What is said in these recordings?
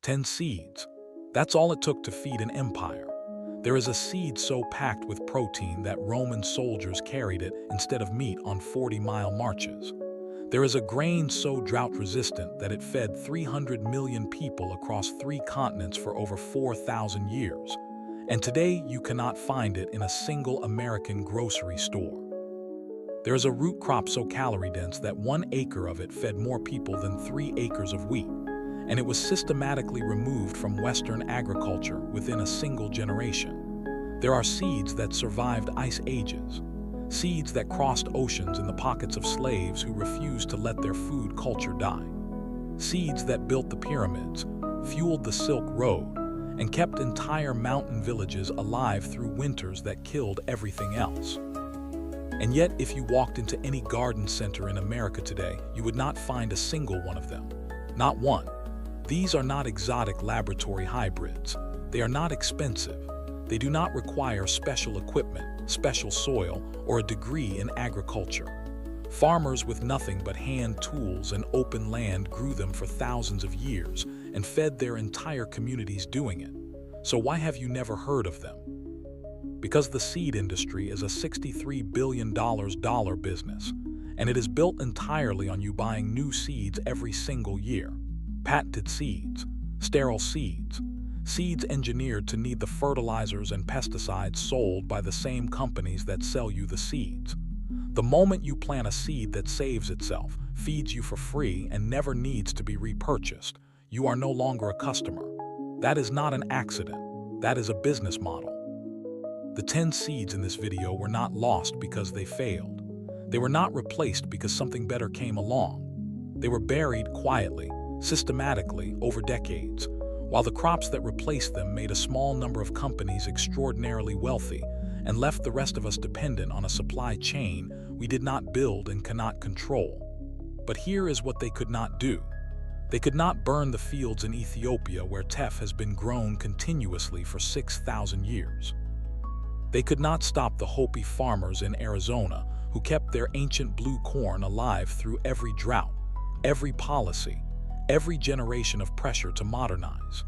10 seeds. That's all it took to feed an empire. There is a seed so packed with protein that Roman soldiers carried it instead of meat on 40-mile marches. There is a grain so drought-resistant that it fed 300 million people across 3 continents for over 4,000 years. And today you cannot find it in a single American grocery store. There is a root crop so calorie-dense that 1 acre of it fed more people than 3 acres of wheat, and it was systematically removed from Western agriculture within a single generation. There are seeds that survived ice ages, seeds that crossed oceans in the pockets of slaves who refused to let their food culture die, seeds that built the pyramids, fueled the Silk Road, and kept entire mountain villages alive through winters that killed everything else. And yet, if you walked into any garden center in America today, you would not find a single one of them. Not one. These are not exotic laboratory hybrids. They are not expensive. They do not require special equipment, special soil, or a degree in agriculture. Farmers with nothing but hand tools and open land grew them for thousands of years and fed their entire communities doing it. So why have you never heard of them? Because the seed industry is a $63 billion business, and it is built entirely on you buying new seeds every single year. Patented seeds, sterile seeds, seeds engineered to need the fertilizers and pesticides sold by the same companies that sell you the seeds. The moment you plant a seed that saves itself, feeds you for free, and never needs to be repurchased, you are no longer a customer. That is not an accident. That is a business model. The 10 seeds in this video were not lost because they failed. They were not replaced because something better came along. They were buried quietly, systematically, over decades, while the crops that replaced them made a small number of companies extraordinarily wealthy and left the rest of us dependent on a supply chain we did not build and cannot control. But here is what they could not do. They could not burn the fields in Ethiopia where teff has been grown continuously for 6,000 years. They could not stop the Hopi farmers in Arizona who kept their ancient blue corn alive through every drought, every policy, every generation of pressure to modernize.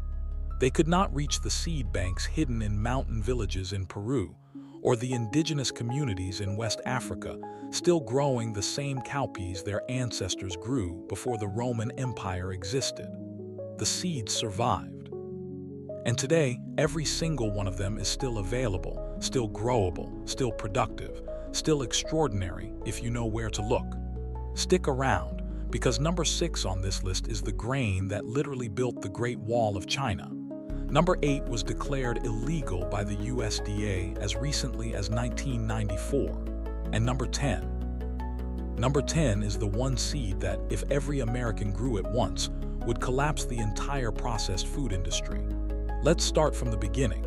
They could not reach the seed banks hidden in mountain villages in Peru or the indigenous communities in West Africa still growing the same cowpeas their ancestors grew before the Roman Empire existed. The seeds survived. And today, every single one of them is still available, still growable, still productive, still extraordinary if you know where to look. Stick around, because number 6 on this list is the grain that literally built the Great Wall of China. Number 8 was declared illegal by the USDA as recently as 1994. And number 10. Number 10 is the one seed that, if every American grew it once, would collapse the entire processed food industry. Let's start from the beginning.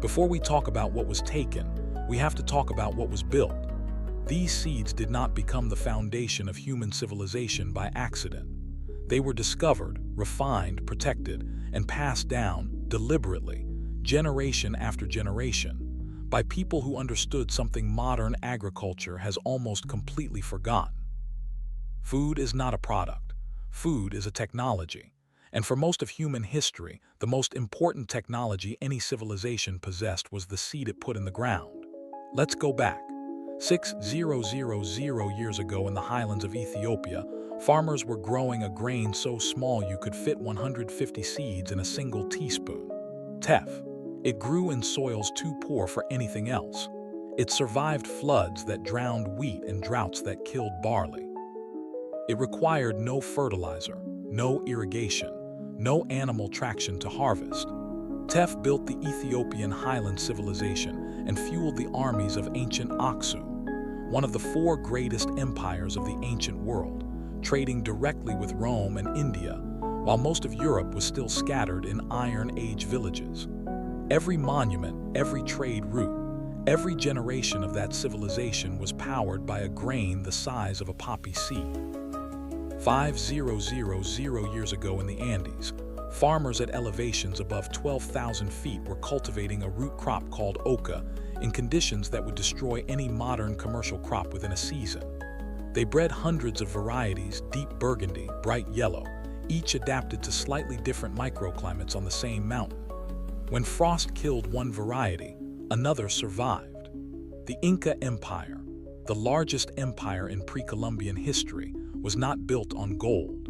Before we talk about what was taken, we have to talk about what was built. These seeds did not become the foundation of human civilization by accident. They were discovered, refined, protected, and passed down deliberately, generation after generation, by people who understood something modern agriculture has almost completely forgotten. Food is not a product. Food is a technology. And for most of human history, the most important technology any civilization possessed was the seed it put in the ground. Let's go back. 6,000 years ago in the highlands of Ethiopia, farmers were growing a grain so small you could fit 150 seeds in a single teaspoon. Teff. It grew in soils too poor for anything else. It survived floods that drowned wheat and droughts that killed barley. It required no fertilizer, no irrigation, no animal traction to harvest. Teff built the Ethiopian highland civilization and fueled the armies of ancient Aksum, one of the 4 greatest empires of the ancient world, trading directly with Rome and India, while most of Europe was still scattered in Iron Age villages. Every monument, every trade route, every generation of that civilization was powered by a grain the size of a poppy seed. 5,000 years ago in the Andes, farmers at elevations above 12,000 feet were cultivating a root crop called oca in conditions that would destroy any modern commercial crop within a season. They bred hundreds of varieties: deep burgundy, bright yellow, each adapted to slightly different microclimates on the same mountain. When frost killed one variety, another survived. The Inca Empire, the largest empire in pre-Columbian history, was not built on gold.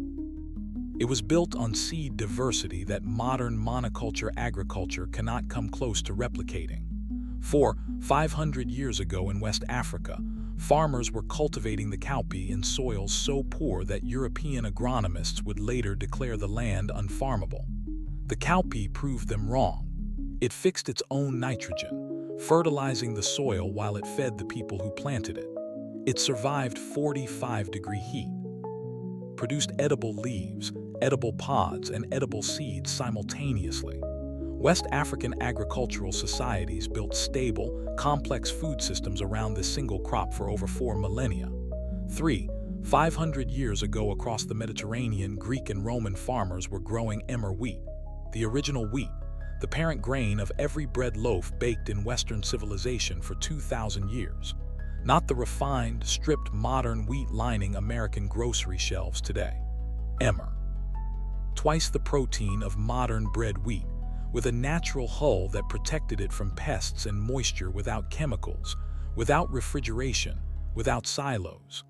It was built on seed diversity that modern monoculture agriculture cannot come close to replicating. 500 years ago in West Africa, farmers were cultivating the cowpea in soils so poor that European agronomists would later declare the land unfarmable. The cowpea proved them wrong. It fixed its own nitrogen, fertilizing the soil while it fed the people who planted it. It survived 45-degree heat, produced edible leaves, edible pods, and edible seeds simultaneously. West African agricultural societies built stable, complex food systems around this single crop for over 4 millennia. 500 years ago across the Mediterranean, Greek and Roman farmers were growing emmer wheat, the original wheat, the parent grain of every bread loaf baked in Western civilization for 2,000 years. Not the refined, stripped modern wheat lining American grocery shelves today. Emmer. Twice the protein of modern bread wheat, with a natural hull that protected it from pests and moisture without chemicals, without refrigeration, without silos.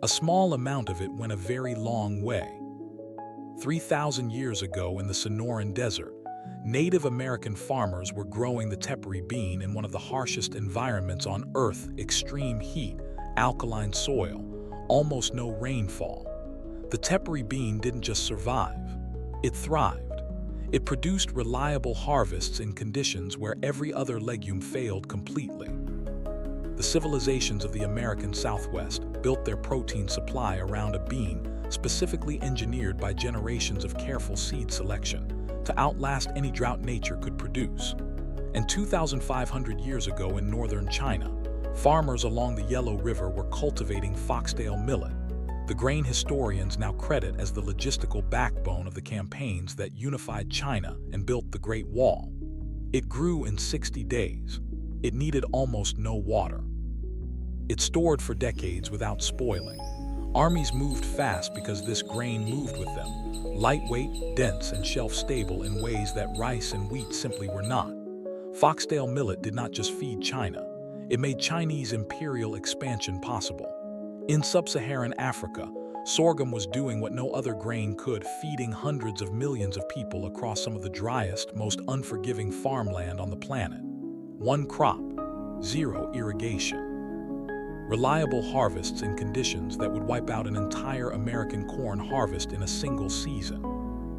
A small amount of it went a very long way. 3,000 years ago in the Sonoran Desert, Native American farmers were growing the tepary bean in one of the harshest environments on Earth: extreme heat, alkaline soil, almost no rainfall. The tepary bean didn't just survive, it thrived. It produced reliable harvests in conditions where every other legume failed completely. The civilizations of the American Southwest built their protein supply around a bean specifically engineered by generations of careful seed selection to outlast any drought nature could produce. And 2,500 years ago in northern China, farmers along the Yellow River were cultivating foxtail millet, the grain historians now credit as the logistical backbone of the campaigns that unified China and built the Great Wall. It grew in 60 days. It needed almost no water. It stored for decades without spoiling. Armies moved fast because this grain moved with them, lightweight, dense, and shelf-stable in ways that rice and wheat simply were not. Foxtail millet did not just feed China. It made Chinese imperial expansion possible. In sub-Saharan Africa, sorghum was doing what no other grain could, feeding hundreds of millions of people across some of the driest, most unforgiving farmland on the planet. One crop, zero irrigation. Reliable harvests in conditions that would wipe out an entire American corn harvest in a single season.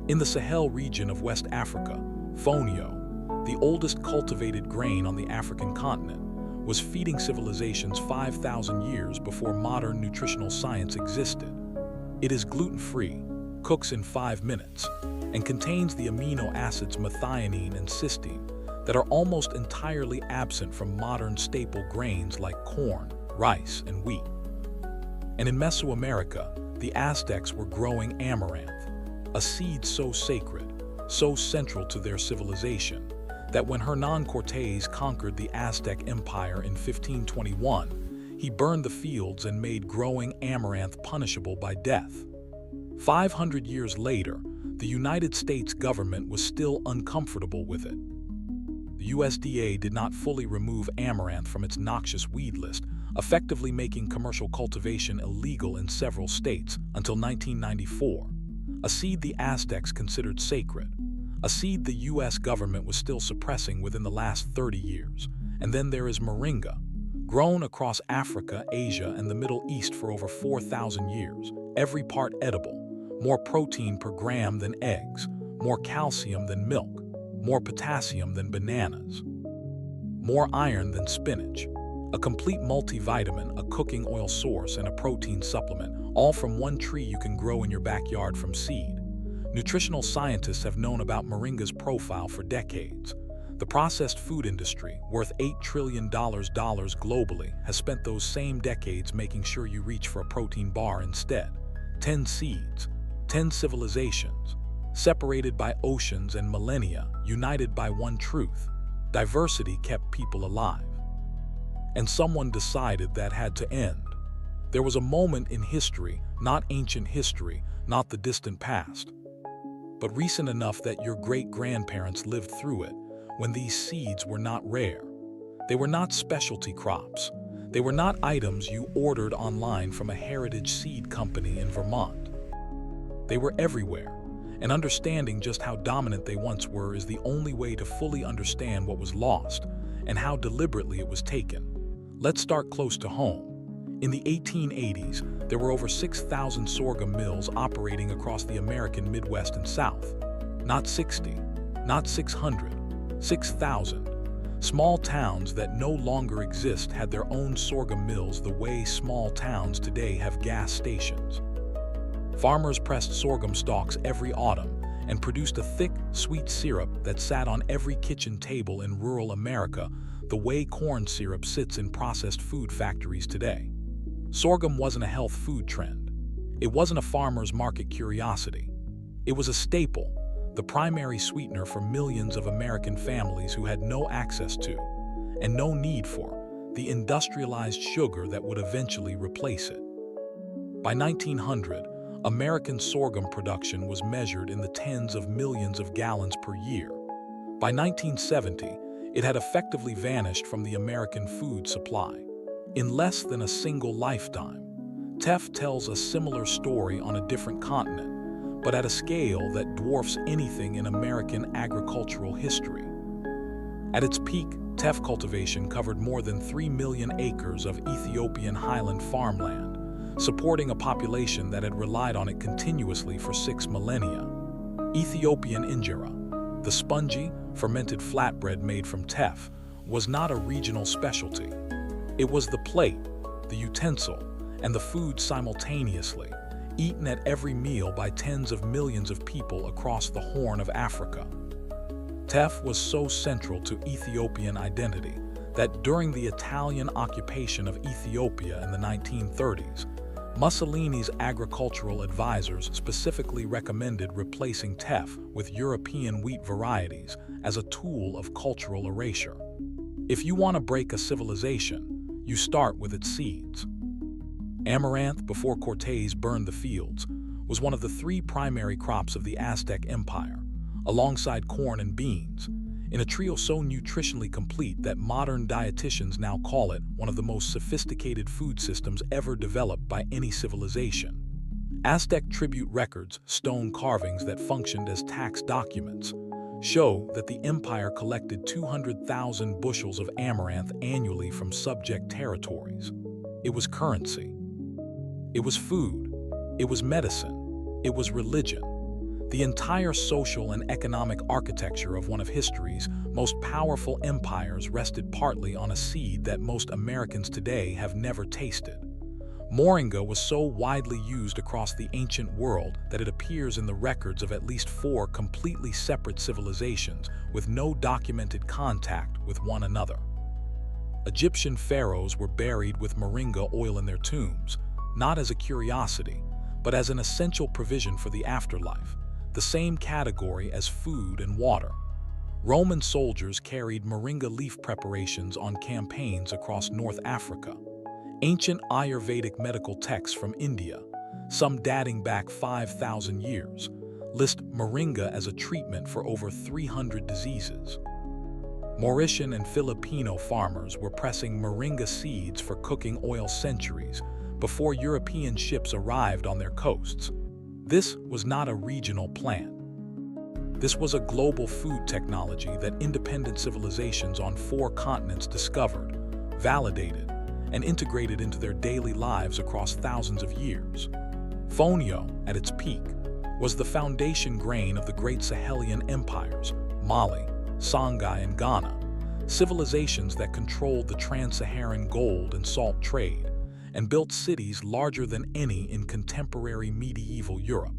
In the Sahel region of West Africa, fonio, the oldest cultivated grain on the African continent, was feeding civilizations 5,000 years before modern nutritional science existed. It is gluten-free, cooks in 5 minutes, and contains the amino acids methionine and cysteine that are almost entirely absent from modern staple grains like corn, rice, and wheat. And in Mesoamerica, the Aztecs were growing amaranth, a seed so sacred, so central to their civilization, that when Hernán Cortés conquered the Aztec Empire in 1521, he burned the fields and made growing amaranth punishable by death. 500 years later, the United States government was still uncomfortable with it. The USDA did not fully remove amaranth from its noxious weed list, effectively making commercial cultivation illegal in several states until 1994, a seed the Aztecs considered sacred. A seed the U.S. government was still suppressing within the last 30 years. And then there is moringa, grown across Africa, Asia, and the Middle East for over 4,000 years, every part edible, more protein per gram than eggs, more calcium than milk, more potassium than bananas, more iron than spinach, a complete multivitamin, a cooking oil source, and a protein supplement, all from one tree you can grow in your backyard from seed. Nutritional scientists have known about moringa's profile for decades. The processed food industry, worth $8 trillion globally, has spent those same decades making sure you reach for a protein bar instead. 10 seeds, 10 civilizations, separated by oceans and millennia, united by one truth: diversity kept people alive. And someone decided that had to end. There was a moment in history, not ancient history, not the distant past, but recent enough that your great-grandparents lived through it, when these seeds were not rare. They were not specialty crops. They were not items you ordered online from a heritage seed company in Vermont. They were everywhere, and understanding just how dominant they once were is the only way to fully understand what was lost and how deliberately it was taken. Let's start close to home. In the 1880s, there were over 6,000 sorghum mills operating across the American Midwest and South. Not 60, not 600, 6,000. Small towns that no longer exist had their own sorghum mills the way small towns today have gas stations. Farmers pressed sorghum stalks every autumn and produced a thick, sweet syrup that sat on every kitchen table in rural America the way corn syrup sits in processed food factories today. Sorghum wasn't a health food trend. It wasn't a farmer's market curiosity. It was a staple, the primary sweetener for millions of American families who had no access to, and no need for, the industrialized sugar that would eventually replace it. By 1900, American sorghum production was measured in the tens of millions of gallons per year. By 1970, it had effectively vanished from the American food supply. In less than a single lifetime, teff tells a similar story on a different continent, but at a scale that dwarfs anything in American agricultural history. At its peak, teff cultivation covered more than 3 million acres of Ethiopian highland farmland, supporting a population that had relied on it continuously for 6 millennia. Ethiopian injera, the spongy, fermented flatbread made from teff, was not a regional specialty. It was the plate, the utensil, and the food simultaneously, eaten at every meal by tens of millions of people across the Horn of Africa. Teff was so central to Ethiopian identity that during the Italian occupation of Ethiopia in the 1930s, Mussolini's agricultural advisors specifically recommended replacing teff with European wheat varieties as a tool of cultural erasure. If you want to break a civilization, you start with its seeds. Amaranth, before Cortés burned the fields, was one of the 3 primary crops of the Aztec Empire, alongside corn and beans, in a trio so nutritionally complete that modern dietitians now call it one of the most sophisticated food systems ever developed by any civilization. Aztec tribute records, stone carvings that functioned as tax documents, show that the empire collected 200,000 bushels of amaranth annually from subject territories. It was currency. It was food. It was medicine. It was religion. The entire social and economic architecture of one of history's most powerful empires rested partly on a seed that most Americans today have never tasted. Moringa was so widely used across the ancient world that it appears in the records of at least 4 completely separate civilizations with no documented contact with one another. Egyptian pharaohs were buried with moringa oil in their tombs, not as a curiosity, but as an essential provision for the afterlife, the same category as food and water. Roman soldiers carried moringa leaf preparations on campaigns across North Africa. Ancient Ayurvedic medical texts from India, some dating back 5,000 years, list moringa as a treatment for over 300 diseases. Mauritian and Filipino farmers were pressing moringa seeds for cooking oil centuries before European ships arrived on their coasts. This was not a regional plant. This was a global food technology that independent civilizations on 4 continents discovered, validated, and integrated into their daily lives across thousands of years. Fonio, at its peak, was the foundation grain of the great Sahelian empires, Mali, Songhai, and Ghana, civilizations that controlled the trans-Saharan gold and salt trade and built cities larger than any in contemporary medieval Europe.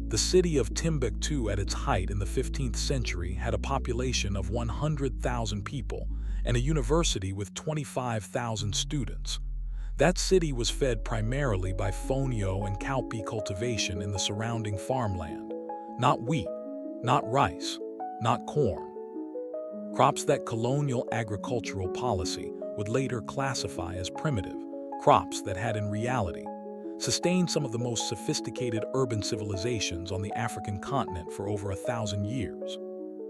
The city of Timbuktu at its height in the 15th century had a population of 100,000 people and a university with 25,000 students. That city was fed primarily by fonio and cowpea cultivation in the surrounding farmland. Not wheat, not rice, not corn. Crops that colonial agricultural policy would later classify as primitive, crops that had in reality sustained some of the most sophisticated urban civilizations on the African continent for over 1,000 years.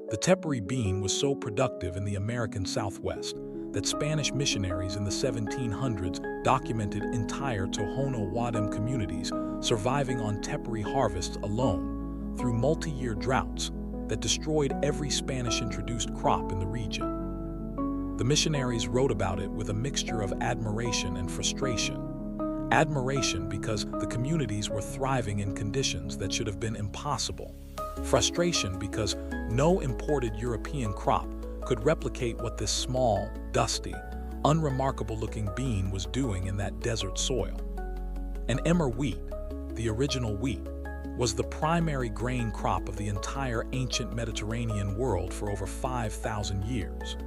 The tepary bean was so productive in the American Southwest that Spanish missionaries in the 1700s documented entire Tohono O'odham communities surviving on tepary harvests alone through multi-year droughts that destroyed every Spanish-introduced crop in the region. The missionaries wrote about it with a mixture of admiration and frustration. Admiration because the communities were thriving in conditions that should have been impossible. Frustration because no imported European crop could replicate what this small, dusty, unremarkable-looking bean was doing in that desert soil. And emmer wheat, the original wheat, was the primary grain crop of the entire ancient Mediterranean world for over 5,000 years.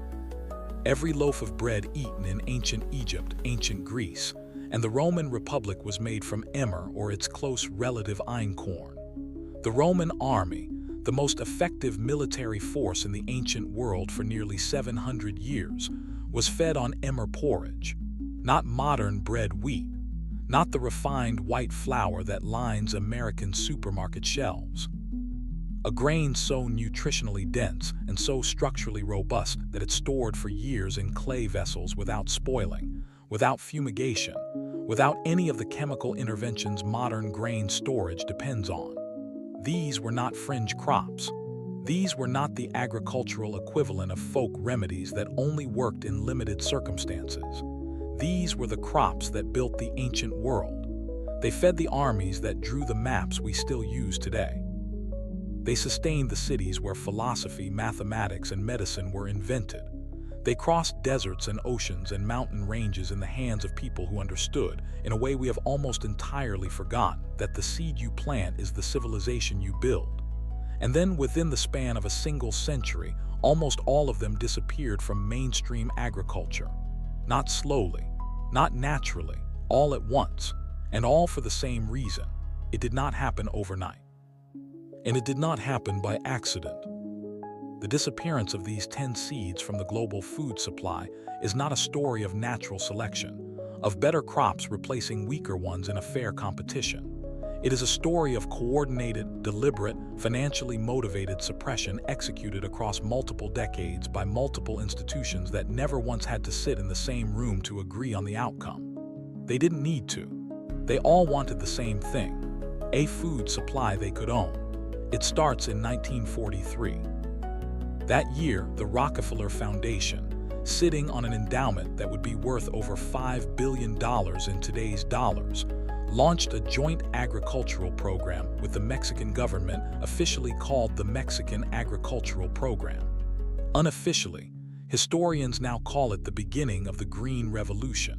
Every loaf of bread eaten in ancient Egypt, ancient Greece, and the Roman Republic was made from emmer or its close relative einkorn. The Roman army, the most effective military force in the ancient world for nearly 700 years, was fed on emmer porridge, not modern bread wheat, not the refined white flour that lines American supermarket shelves. A grain so nutritionally dense and so structurally robust that it stored for years in clay vessels without spoiling, without fumigation, without any of the chemical interventions modern grain storage depends on. These were not fringe crops. These were not the agricultural equivalent of folk remedies that only worked in limited circumstances. These were the crops that built the ancient world. They fed the armies that drew the maps we still use today. They sustained the cities where philosophy, mathematics, and medicine were invented. They crossed deserts and oceans and mountain ranges in the hands of people who understood, in a way we have almost entirely forgotten, that the seed you plant is the civilization you build. And then within the span of a single century, almost all of them disappeared from mainstream agriculture. Not slowly, not naturally, all at once, and all for the same reason. It did not happen overnight. And it did not happen by accident. The disappearance of these 10 seeds from the global food supply is not a story of natural selection, of better crops replacing weaker ones in a fair competition. It is a story of coordinated, deliberate, financially motivated suppression executed across multiple decades by multiple institutions that never once had to sit in the same room to agree on the outcome. They didn't need to. They all wanted the same thing, a food supply they could own. It starts in 1943. That year, the Rockefeller Foundation, sitting on an endowment that would be worth over $5 billion in today's dollars, launched a joint agricultural program with the Mexican government, officially called the Mexican Agricultural Program. Unofficially, historians now call it the beginning of the Green Revolution.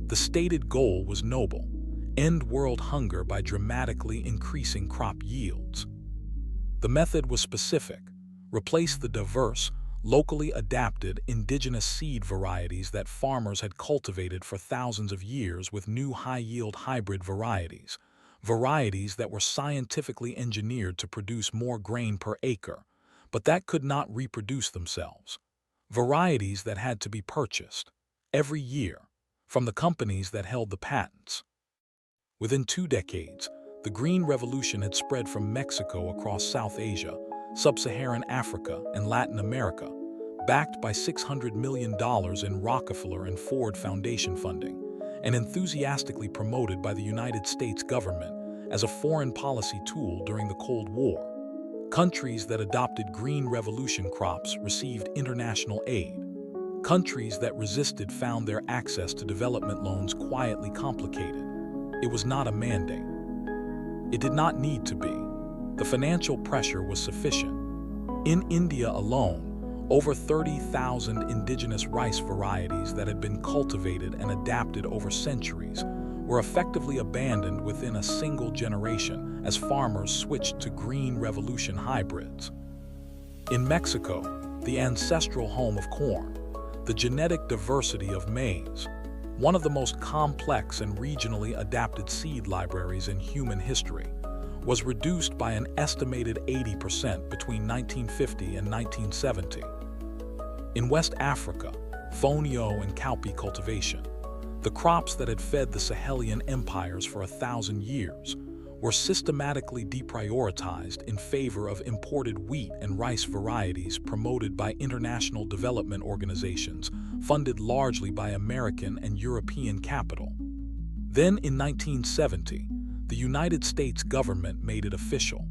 The stated goal was noble: end world hunger by dramatically increasing crop yields. The method was specific: replace the diverse, locally adapted indigenous seed varieties that farmers had cultivated for thousands of years with new high-yield hybrid varieties, varieties that were scientifically engineered to produce more grain per acre, but that could not reproduce themselves, varieties that had to be purchased every year from the companies that held the patents. Within 2 decades, the Green Revolution had spread from Mexico across South Asia, Sub-Saharan Africa, and Latin America, backed by $600 million in Rockefeller and Ford Foundation funding, and enthusiastically promoted by the United States government as a foreign policy tool during the Cold War. Countries that adopted Green Revolution crops received international aid. Countries that resisted found their access to development loans quietly complicated. It was not a mandate. It did not need to be. The financial pressure was sufficient. In India alone, over 30,000 indigenous rice varieties that had been cultivated and adapted over centuries were effectively abandoned within a single generation as farmers switched to Green Revolution hybrids. In Mexico, the ancestral home of corn, the genetic diversity of maize, one of the most complex and regionally adapted seed libraries in human history, was reduced by an estimated 80% between 1950 and 1970. In West Africa, fonio and cowpea cultivation, The crops that had fed the Sahelian empires for 1,000 years were systematically deprioritized in favor of imported wheat and rice varieties promoted by international development organizations, funded largely by American and European capital. Then, in 1970, the United States government made it official.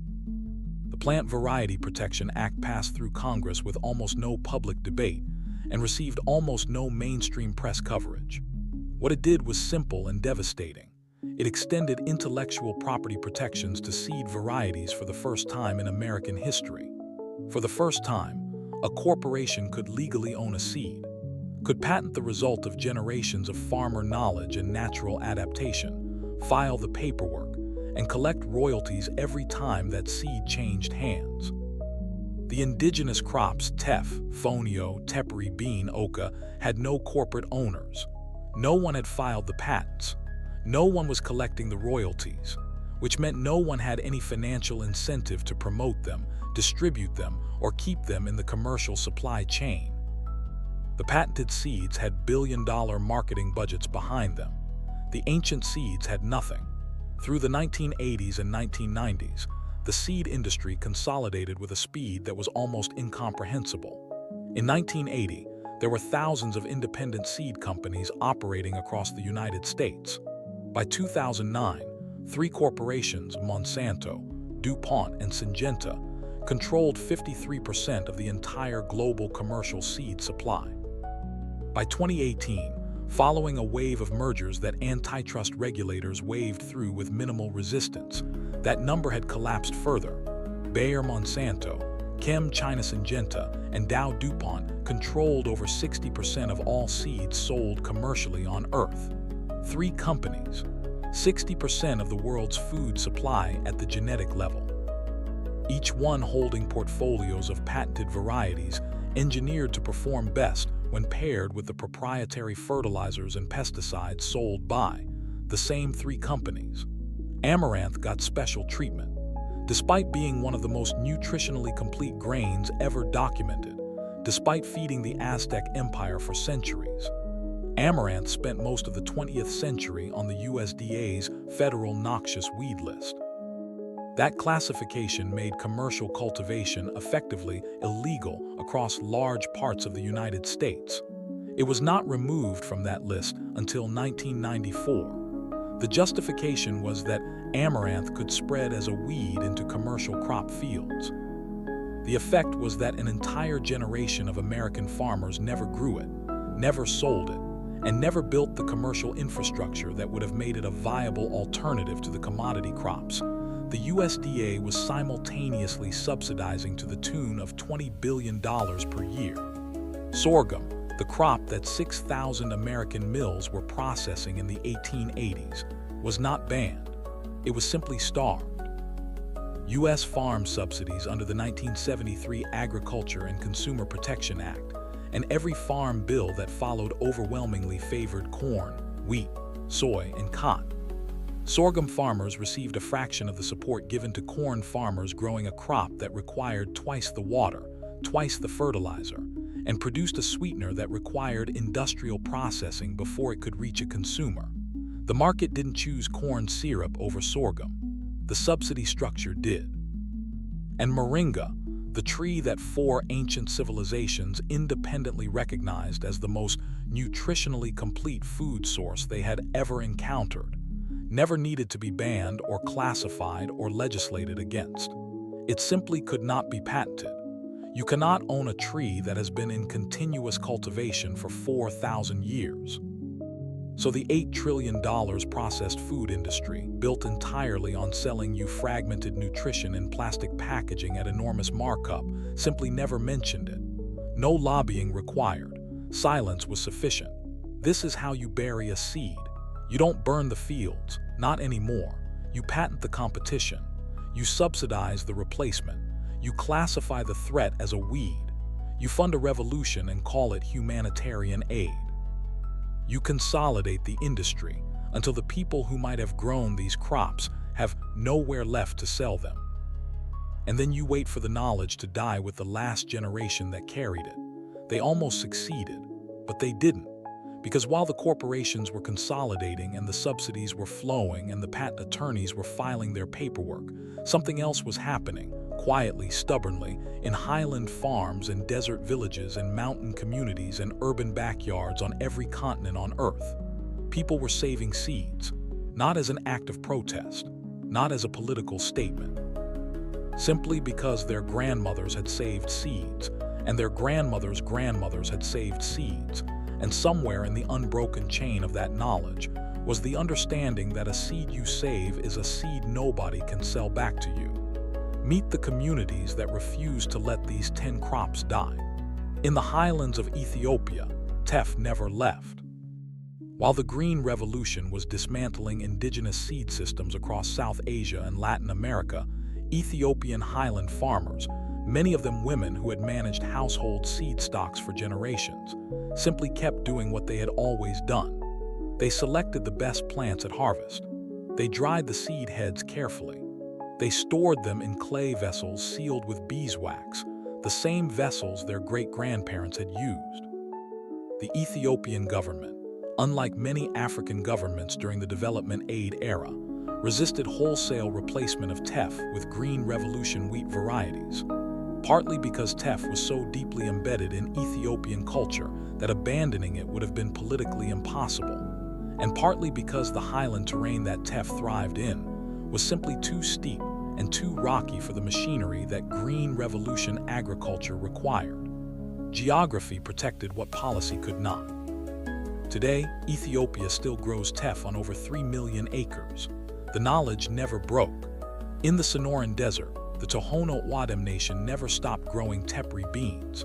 The Plant Variety Protection Act passed through Congress with almost no public debate and received almost no mainstream press coverage. What it did was simple and devastating. It extended intellectual property protections to seed varieties for the first time in American history. For the first time, a corporation could legally own a seed, could patent the result of generations of farmer knowledge and natural adaptation, file the paperwork, and collect royalties every time that seed changed hands. The indigenous crops teff, fonio, tepary bean, oca had no corporate owners. No one had filed the patents. No one was collecting the royalties, which meant no one had any financial incentive to promote them, distribute them, or keep them in the commercial supply chain. The patented seeds had billion-dollar marketing budgets behind them. The ancient seeds had nothing. Through the 1980s and 1990s, the seed industry consolidated with a speed that was almost incomprehensible. In 1980, there were thousands of independent seed companies operating across the United States. By 2009, 3 corporations, Monsanto, DuPont, and Syngenta, controlled 53% of the entire global commercial seed supply. By 2018, following a wave of mergers that antitrust regulators waved through with minimal resistance, that number had collapsed further. Bayer Monsanto, Chem China Syngenta, and Dow DuPont controlled over 60% of all seeds sold commercially on Earth. 3 companies, 60% of the world's food supply at the genetic level. Each one holding portfolios of patented varieties engineered to perform best when paired with the proprietary fertilizers and pesticides sold by the same 3 companies. Amaranth got special treatment. Despite being one of the most nutritionally complete grains ever documented, despite feeding the Aztec Empire for centuries, amaranth spent most of the 20th century on the USDA's federal noxious weed list. That classification made commercial cultivation effectively illegal across large parts of the United States. It was not removed from that list until 1994. The justification was that amaranth could spread as a weed into commercial crop fields. The effect was that an entire generation of American farmers never grew it, never sold it, and never built the commercial infrastructure that would have made it a viable alternative to the commodity crops. The USDA was simultaneously subsidizing to the tune of $20 billion per year. Sorghum, the crop that 6,000 American mills were processing in the 1880s, was not banned. It was simply starved. U.S. farm subsidies under the 1973 Agriculture and Consumer Protection Act and every farm bill that followed overwhelmingly favored corn, wheat, soy, and cotton. Sorghum farmers received a fraction of the support given to corn farmers growing a crop that required twice the water, twice the fertilizer, and produced a sweetener that required industrial processing before it could reach a consumer. The market didn't choose corn syrup over sorghum. The subsidy structure did. And moringa, the tree that 4 ancient civilizations independently recognized as the most nutritionally complete food source they had ever encountered, never needed to be banned or classified or legislated against. It simply could not be patented. You cannot own a tree that has been in continuous cultivation for 4,000 years. So the $8 trillion processed food industry, built entirely on selling you fragmented nutrition in plastic packaging at enormous markup, simply never mentioned it. No lobbying required. Silence was sufficient. This is how you bury a seed. You don't burn the fields, not anymore. You patent the competition. You subsidize the replacement. You classify the threat as a weed. You fund a revolution and call it humanitarian aid. You consolidate the industry until the people who might have grown these crops have nowhere left to sell them. And then you wait for the knowledge to die with the last generation that carried it. They almost succeeded, but they didn't, Because while the corporations were consolidating and the subsidies were flowing and the patent attorneys were filing their paperwork, something else was happening, quietly, stubbornly, in highland farms and desert villages and mountain communities and urban backyards on every continent on Earth. People were saving seeds, not as an act of protest, not as a political statement, simply because their grandmothers had saved seeds, and their grandmothers' grandmothers had saved seeds, and somewhere in the unbroken chain of that knowledge was the understanding that a seed you save is a seed nobody can sell back to you. Meet the communities that refuse to let these 10 crops die. In the highlands of Ethiopia, teff never left. While the Green Revolution was dismantling indigenous seed systems across South Asia and Latin America, Ethiopian highland farmers, many of them women who had managed household seed stocks for generations, simply kept doing what they had always done. They selected the best plants at harvest. They dried the seed heads carefully. They stored them in clay vessels sealed with beeswax, the same vessels their great-grandparents had used. The Ethiopian government, unlike many African governments during the development aid era, resisted wholesale replacement of teff with Green Revolution wheat varieties, partly because teff was so deeply embedded in Ethiopian culture that abandoning it would have been politically impossible, and partly because the highland terrain that teff thrived in was simply too steep and too rocky for the machinery that Green Revolution agriculture required. Geography protected what policy could not. Today, Ethiopia still grows teff on over 3 million acres. The knowledge never broke. In the Sonoran Desert, the Tohono O'odham nation never stopped growing tepary beans.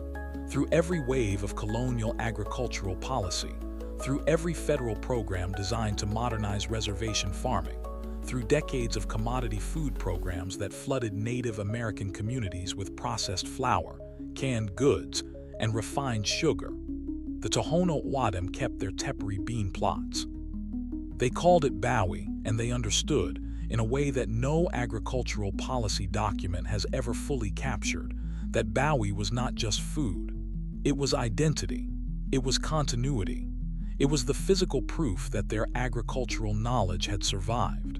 Through every wave of colonial agricultural policy, through every federal program designed to modernize reservation farming, through decades of commodity food programs that flooded Native American communities with processed flour, canned goods, and refined sugar, the Tohono O'odham kept their tepary bean plots. They called it Bowie, and they understood, in a way that no agricultural policy document has ever fully captured, that Bowie was not just food. It was identity. It was continuity. It was the physical proof that their agricultural knowledge had survived.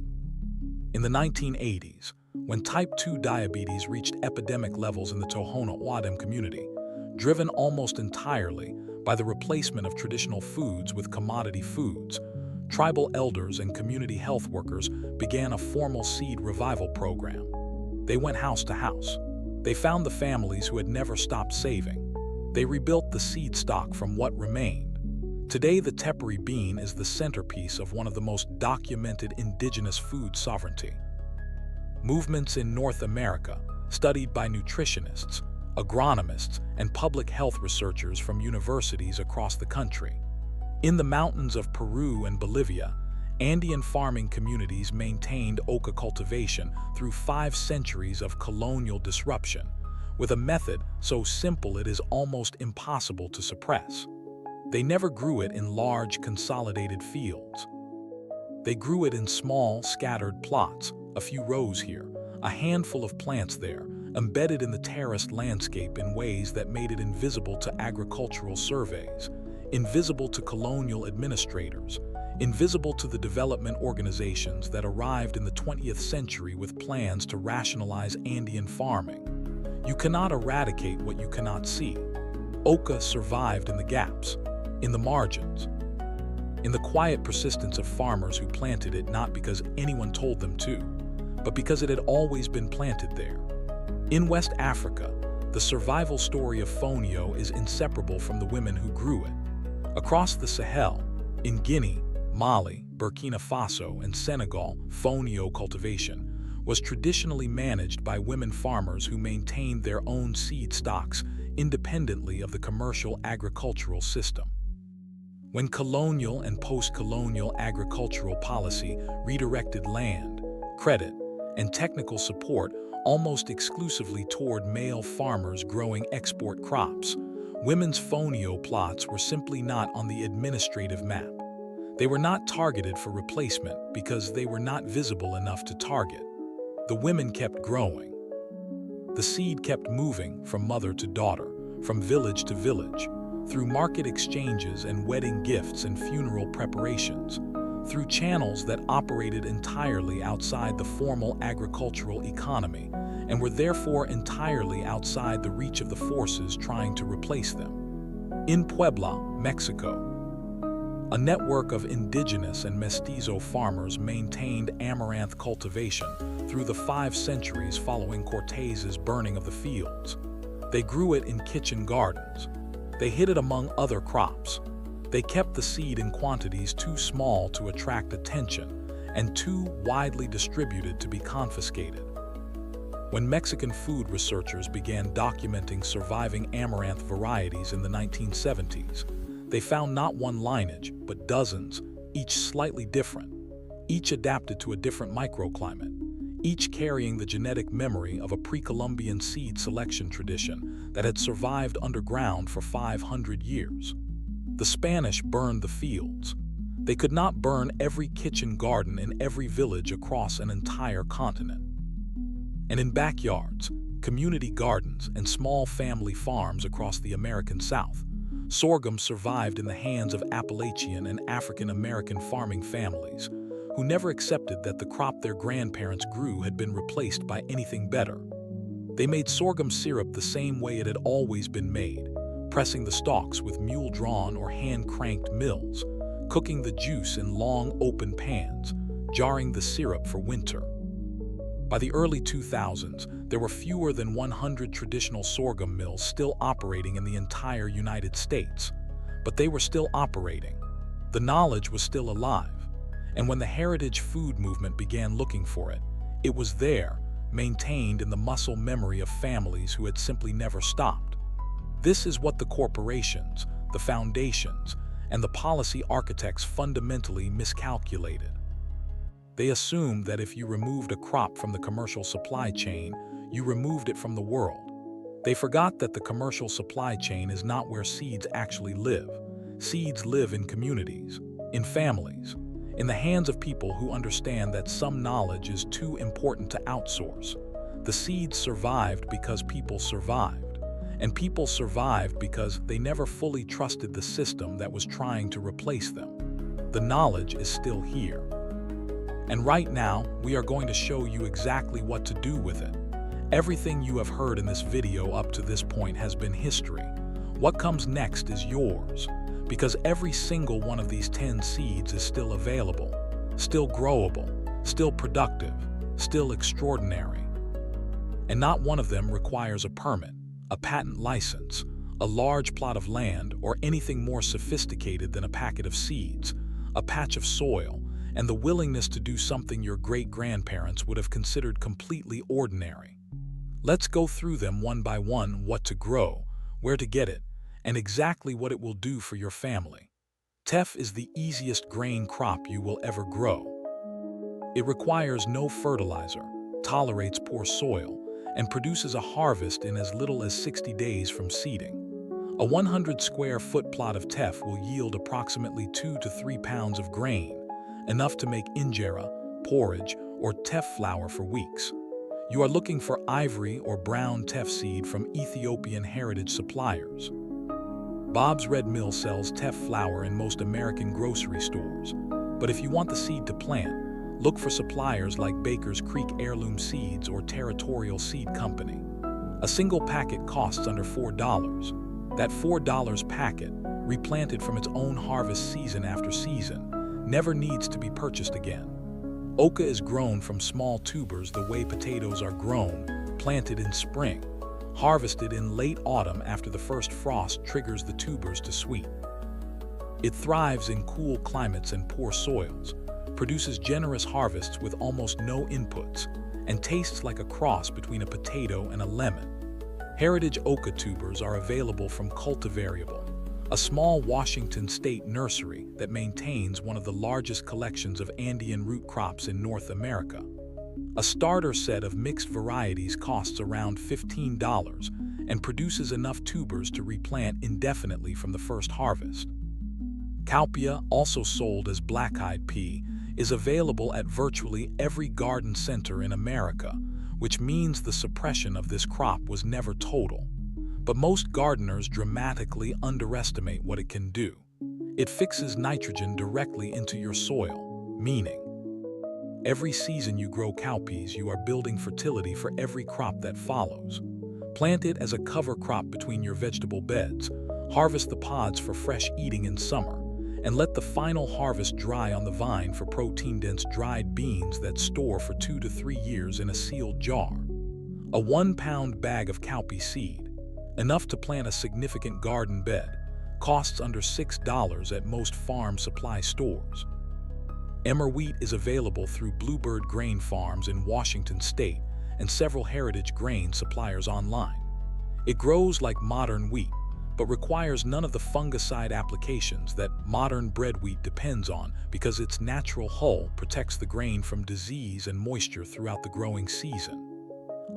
In the 1980s, when type 2 diabetes reached epidemic levels in the Tohono O'odham community, driven almost entirely by the replacement of traditional foods with commodity foods, tribal elders and community health workers began a formal seed revival program. They went house to house. They found the families who had never stopped saving. They rebuilt the seed stock from what remained. Today, the tepary bean is the centerpiece of one of the most documented indigenous food sovereignty movements in North America, studied by nutritionists, agronomists, and public health researchers from universities across the country. In the mountains of Peru and Bolivia, Andean farming communities maintained oca cultivation through 5 centuries of colonial disruption, with a method so simple it is almost impossible to suppress. They never grew it in large, consolidated fields. They grew it in small, scattered plots, a few rows here, a handful of plants there, embedded in the terraced landscape in ways that made it invisible to agricultural surveys, invisible to colonial administrators, invisible to the development organizations that arrived in the 20th century with plans to rationalize Andean farming. You cannot eradicate what you cannot see. Oca survived in the gaps, in the margins, in the quiet persistence of farmers who planted it not because anyone told them to, but because it had always been planted there. In West Africa, the survival story of fonio is inseparable from the women who grew it. Across the Sahel, in Guinea, Mali, Burkina Faso, and Senegal, fonio cultivation was traditionally managed by women farmers who maintained their own seed stocks independently of the commercial agricultural system. When colonial and post-colonial agricultural policy redirected land, credit, and technical support almost exclusively toward male farmers growing export crops, women's fonio plots were simply not on the administrative map. They were not targeted for replacement because they were not visible enough to target. The women kept growing. The seed kept moving from mother to daughter, from village to village, through market exchanges and wedding gifts and funeral preparations, through channels that operated entirely outside the formal agricultural economy and were therefore entirely outside the reach of the forces trying to replace them. In Puebla, Mexico, a network of indigenous and mestizo farmers maintained amaranth cultivation through the 5 centuries following Cortez's burning of the fields. They grew it in kitchen gardens. They hid it among other crops. They kept the seed in quantities too small to attract attention and too widely distributed to be confiscated. When Mexican food researchers began documenting surviving amaranth varieties in the 1970s, they found not one lineage, but dozens, each slightly different, each adapted to a different microclimate, each carrying the genetic memory of a pre-Columbian seed selection tradition that had survived underground for 500 years. The Spanish burned the fields. They could not burn every kitchen garden in every village across an entire continent. And in backyards, community gardens, and small family farms across the American South, sorghum survived in the hands of Appalachian and African American farming families who never accepted that the crop their grandparents grew had been replaced by anything better. They made sorghum syrup the same way it had always been made, pressing the stalks with mule-drawn or hand-cranked mills, cooking the juice in long open pans, jarring the syrup for winter. By the early 2000s, there were fewer than 100 traditional sorghum mills still operating in the entire United States, but they were still operating. The knowledge was still alive, and when the heritage food movement began looking for it, it was there, maintained in the muscle memory of families who had simply never stopped. This is what the corporations, the foundations, and the policy architects fundamentally miscalculated. They assumed that if you removed a crop from the commercial supply chain, you removed it from the world. They forgot that the commercial supply chain is not where seeds actually live. Seeds live in communities, in families, in the hands of people who understand that some knowledge is too important to outsource. The seeds survived because people survived, and people survived because they never fully trusted the system that was trying to replace them. The knowledge is still here. And right now, we are going to show you exactly what to do with it. Everything you have heard in this video up to this point has been history. What comes next is yours, because every single one of these 10 seeds is still available, still growable, still productive, still extraordinary. And not one of them requires a permit, a patent license, a large plot of land, or anything more sophisticated than a packet of seeds, a patch of soil, and the willingness to do something your great-grandparents would have considered completely ordinary. Let's go through them one by one: what to grow, where to get it, and exactly what it will do for your family. Teff is the easiest grain crop you will ever grow. It requires no fertilizer, tolerates poor soil, and produces a harvest in as little as 60 days from seeding. A 100 square foot plot of teff will yield approximately 2 to 3 pounds of grain, enough to make injera, porridge, or teff flour for weeks. You are looking for ivory or brown teff seed from Ethiopian heritage suppliers. Bob's Red Mill sells teff flour in most American grocery stores, but if you want the seed to plant, look for suppliers like Baker's Creek Heirloom Seeds or Territorial Seed Company. A single packet costs under $4. That $4 packet, replanted from its own harvest season after season, never needs to be purchased again. Oca is grown from small tubers the way potatoes are grown, planted in spring, harvested in late autumn after the first frost triggers the tubers to sweet. It thrives in cool climates and poor soils, produces generous harvests with almost no inputs, and tastes like a cross between a potato and a lemon. Heritage Oca tubers are available from Cultivariable, a small Washington state nursery that maintains one of the largest collections of Andean root crops in North America. A starter set of mixed varieties costs around $15 and produces enough tubers to replant indefinitely from the first harvest. Cowpea, also sold as black-eyed pea, is available at virtually every garden center in America, which means the suppression of this crop was never total. but most gardeners dramatically underestimate what it can do. It fixes nitrogen directly into your soil, meaning every season you grow cowpeas, you are building fertility for every crop that follows. Plant it as a cover crop between your vegetable beds, harvest the pods for fresh eating in summer, and let the final harvest dry on the vine for protein-dense dried beans that store for 2 to 3 years in a sealed jar. A 1-pound bag of cowpea seed, enough to plant a significant garden bed, costs under $6 at most farm supply stores. Emmer wheat is available through Bluebird Grain Farms in Washington State and several heritage grain suppliers online. It grows like modern wheat, but requires none of the fungicide applications that modern bread wheat depends on because its natural hull protects the grain from disease and moisture throughout the growing season.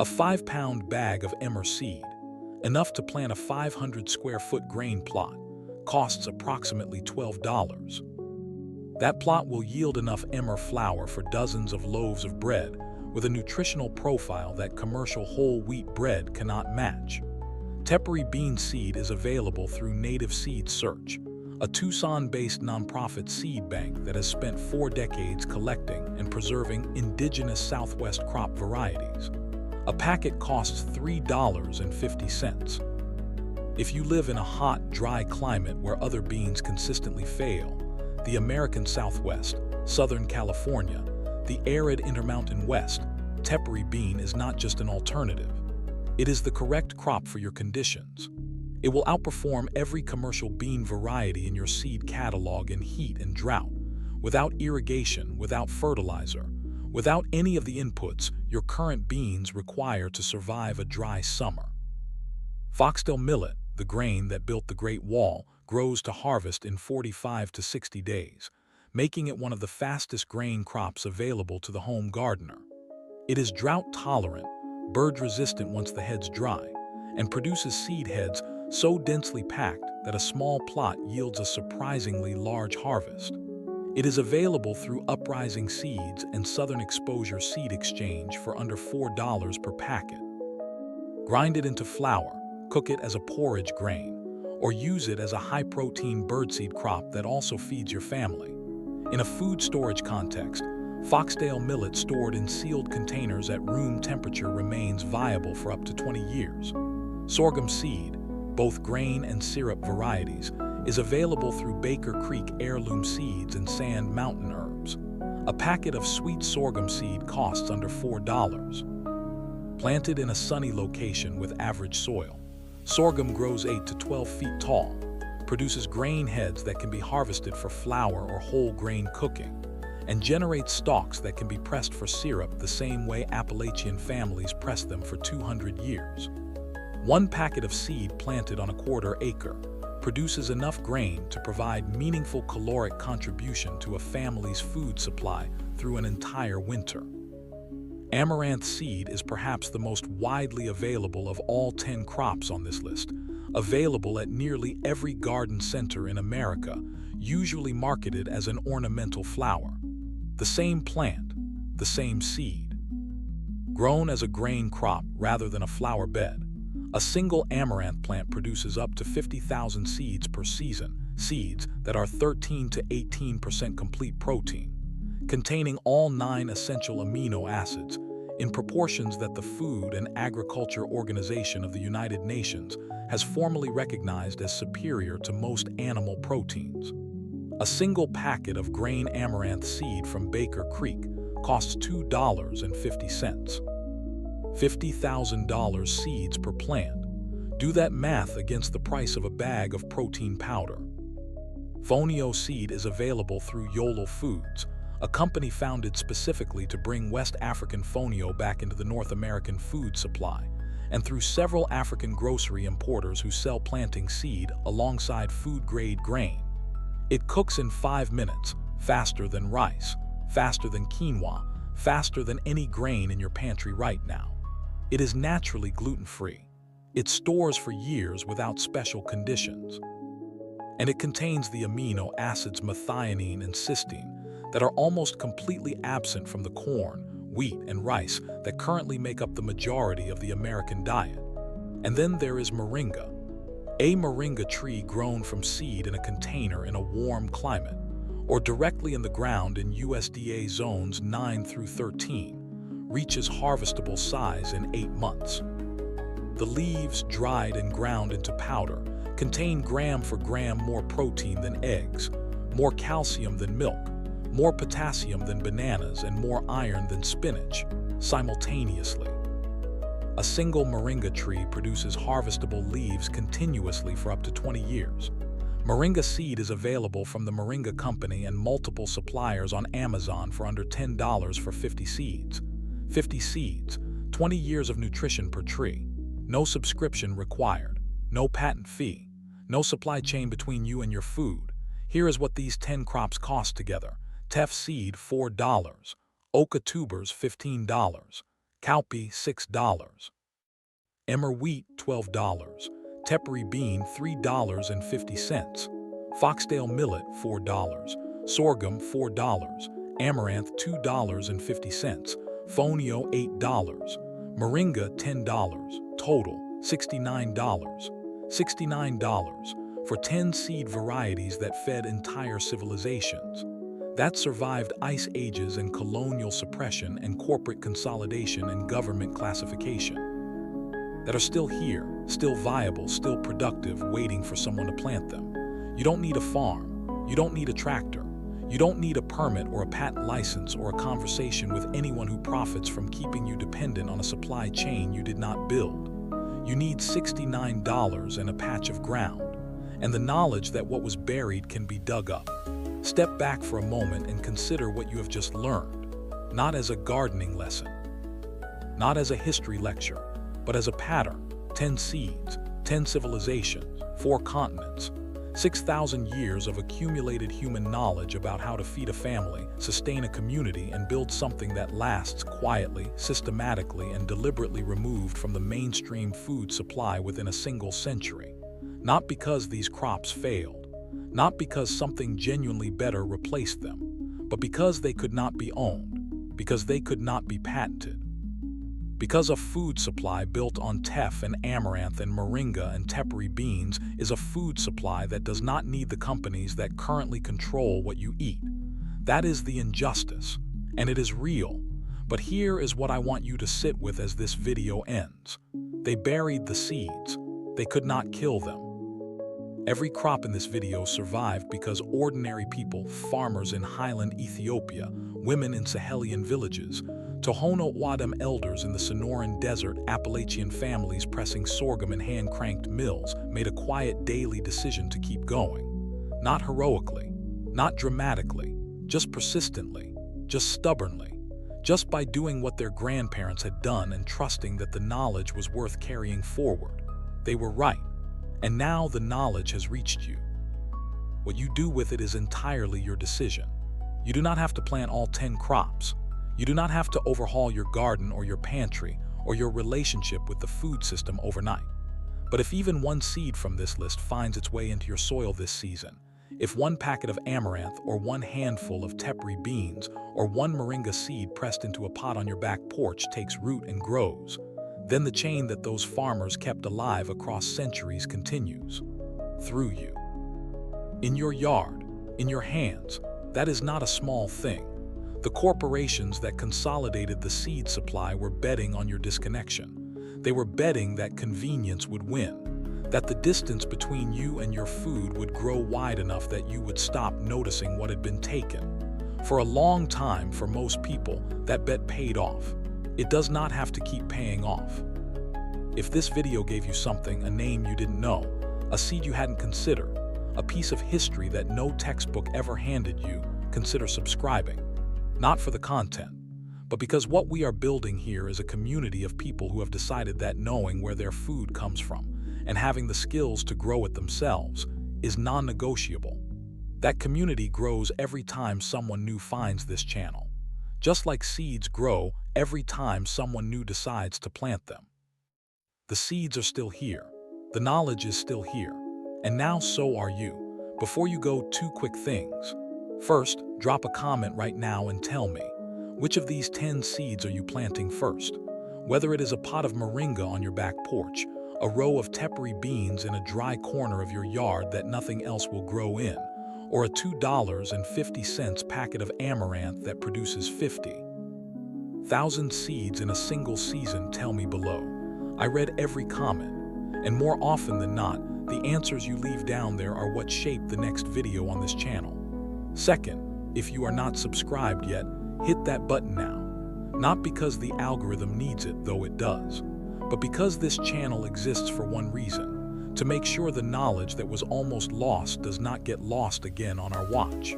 A 5-pound bag of emmer seed, enough to plant a 500-square-foot grain plot, costs approximately $12. That plot will yield enough emmer flour for dozens of loaves of bread with a nutritional profile that commercial whole wheat bread cannot match. Tepary bean seed is available through Native Seed Search, a Tucson-based nonprofit seed bank that has spent 4 decades collecting and preserving indigenous Southwest crop varieties. A packet costs $3.50. If you live in a hot, dry climate where other beans consistently fail, the American Southwest, Southern California, the arid Intermountain West, tepary bean is not just an alternative. It is the correct crop for your conditions. It will outperform every commercial bean variety in your seed catalog in heat and drought, without irrigation, without fertilizer, without any of the inputs your current beans require to survive a dry summer. Foxtail millet, the grain that built the Great Wall, grows to harvest in 45 to 60 days, making it one of the fastest grain crops available to the home gardener. It is drought-tolerant, bird-resistant once the heads dry, and produces seed heads so densely packed that a small plot yields a surprisingly large harvest. It is available through Uprising Seeds and Southern Exposure Seed Exchange for under $4 per packet. Grind it into flour, cook it as a porridge grain, or use it as a high-protein birdseed crop that also feeds your family. In a food storage context, foxtail millet stored in sealed containers at room temperature remains viable for up to 20 years. Sorghum seed, both grain and syrup varieties, is available through Baker Creek Heirloom Seeds and Sand Mountain Herbs. A packet of sweet sorghum seed costs under $4. Planted in a sunny location with average soil, sorghum grows 8 to 12 feet tall, produces grain heads that can be harvested for flour or whole grain cooking, and generates stalks that can be pressed for syrup the same way Appalachian families press them for 200 years. 1 packet of seed planted on a quarter acre produces enough grain to provide meaningful caloric contribution to a family's food supply through an entire winter. Amaranth seed is perhaps the most widely available of all 10 crops on this list, available at nearly every garden center in America, usually marketed as an ornamental flower. The same plant, the same seed. Grown as a grain crop rather than a flower bed, a single amaranth plant produces up to 50,000 seeds per season, seeds that are 13 to 18% complete protein, containing all 9 essential amino acids in proportions that the Food and Agriculture Organization of the United Nations has formally recognized as superior to most animal proteins. A single packet of grain amaranth seed from Baker Creek costs $2.50. $50,000 seeds per plant. Do that math against the price of a bag of protein powder. Fonio seed is available through Yolo Foods, a company founded specifically to bring West African fonio back into the North American food supply, and through several African grocery importers who sell planting seed alongside food-grade grain. It cooks in 5 minutes, faster than rice, faster than quinoa, faster than any grain in your pantry right now. It is naturally gluten-free. It stores for years without special conditions. And it contains the amino acids methionine and cysteine that are almost completely absent from the corn, wheat, and rice that currently make up the majority of the American diet. And then there is moringa, a moringa tree grown from seed in a container in a warm climate, or directly in the ground in USDA zones 9 through 13, reaches harvestable size in 8 months. The leaves, dried and ground into powder, contain gram for gram more protein than eggs, more calcium than milk, more potassium than bananas, and more iron than spinach, simultaneously. A single moringa tree produces harvestable leaves continuously for up to 20 years. Moringa seed is available from the Moringa Company and multiple suppliers on Amazon for under $10 for 50 seeds. 50 seeds, 20 years of nutrition per tree. No subscription required, no patent fee, no supply chain between you and your food. Here is what these 10 crops cost together. Teff seed, $4. Oca tubers, $15. Cowpea, $6. Emmer wheat, $12. Tepary bean, $3.50. Foxtail millet, $4. Sorghum, $4. Amaranth, $2.50. Fonio, $8. Moringa, $10. Total, $69. $69 for 10 seed varieties that fed entire civilizations, that survived ice ages and colonial suppression and corporate consolidation and government classification, that are still here, still viable, still productive, waiting for someone to plant them. You don't need a farm. You don't need a tractor. You don't need a permit or a patent license or a conversation with anyone who profits from keeping you dependent on a supply chain you did not build. You need $69 and a patch of ground, and the knowledge that what was buried can be dug up. Step back for a moment and consider what you have just learned, not as a gardening lesson, not as a history lecture, but as a pattern. 10 seeds, 10 civilizations, 4 continents, 6,000 years of accumulated human knowledge about how to feed a family, sustain a community, and build something that lasts quietly, systematically, and deliberately removed from the mainstream food supply within a single century. Not because these crops failed, not because something genuinely better replaced them, but because they could not be owned, because they could not be patented. Because a food supply built on teff and amaranth and moringa and tepary beans is a food supply that does not need the companies that currently control what you eat. That is the injustice, and it is real. But here is what I want you to sit with as this video ends. They buried the seeds. They could not kill them. Every crop in this video survived because ordinary people, farmers in highland Ethiopia, women in Sahelian villages, Tohono O'odham elders in the Sonoran Desert, Appalachian families pressing sorghum in hand-cranked mills, made a quiet daily decision to keep going. Not heroically, not dramatically, just persistently, just stubbornly, just by doing what their grandparents had done and trusting that the knowledge was worth carrying forward. They were right, and now the knowledge has reached you. What you do with it is entirely your decision. You do not have to plant all 10 crops. You do not have to overhaul your garden or your pantry or your relationship with the food system overnight. But if even one seed from this list finds its way into your soil this season, if one packet of amaranth or one handful of tepary beans or one moringa seed pressed into a pot on your back porch takes root and grows, then the chain that those farmers kept alive across centuries continues. Through you. In your yard, in your hands, that is not a small thing. The corporations that consolidated the seed supply were betting on your disconnection. They were betting that convenience would win, that the distance between you and your food would grow wide enough that you would stop noticing what had been taken. For a long time, for most people, that bet paid off. It does not have to keep paying off. If this video gave you something, a name you didn't know, a seed you hadn't considered, a piece of history that no textbook ever handed you, consider subscribing. Not for the content, but because what we are building here is a community of people who have decided that knowing where their food comes from and having the skills to grow it themselves is non-negotiable. That community grows every time someone new finds this channel, just like seeds grow every time someone new decides to plant them. The seeds are still here, the knowledge is still here, and now so are you. Before you go, 2 quick things. First, drop a comment right now and tell me, which of these 10 seeds are you planting first? Whether it is a pot of moringa on your back porch, a row of tepary beans in a dry corner of your yard that nothing else will grow in, or a $2.50 packet of amaranth that produces 50,000 seeds in a single season? Tell me below. I read every comment, and more often than not, the answers you leave down there are what shape the next video on this channel. Second, if you are not subscribed yet, hit that button now. Not because the algorithm needs it, though it does, but because this channel exists for one reason: to make sure the knowledge that was almost lost does not get lost again on our watch.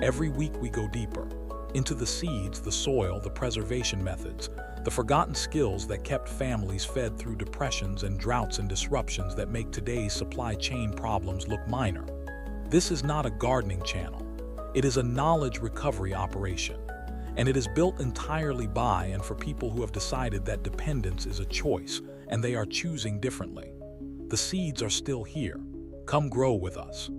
Every week we go deeper into the seeds, the soil, the preservation methods, the forgotten skills that kept families fed through depressions and droughts and disruptions that make today's supply chain problems look minor. This is not a gardening channel. It is a knowledge recovery operation, and it is built entirely by and for people who have decided that dependence is a choice, and they are choosing differently. The seeds are still here. Come grow with us.